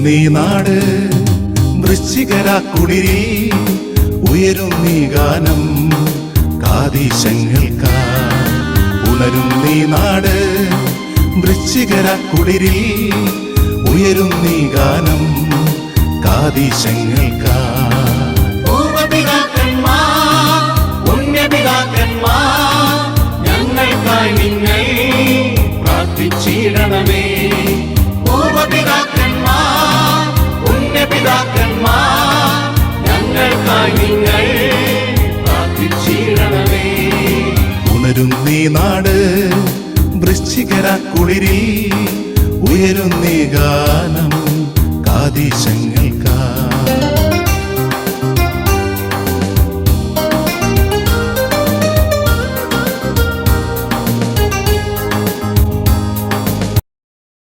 നീ നാട് വൃശ്ചികരാക്കുളിരിൽ ഉയരും നീ ഗാനം കാതീശങ്ങൾക്കായി. ഉണരും നീ നാട് വൃശ്ചികരാക്കുളിരിൽ ഉയരും നീ ഗാനം കാതീശങ്ങൾക്കായി. ഞങ്ങൾക്കായി നിങ്ങൾ പ്രാർത്ഥിച്ചിടണമേ. പൂർവപിതാക്കന്മാർ പുണ്യപിതാക്കന്മാർ ഞങ്ങൾക്കായി നിങ്ങൾ പ്രാർത്ഥിച്ചിടണമേ. ഉണരും നീ നാട് വൃശ്ചികരാക്കുളിരിൽ ഉയരും നീ ഗാനം കാതീശങ്ങൾ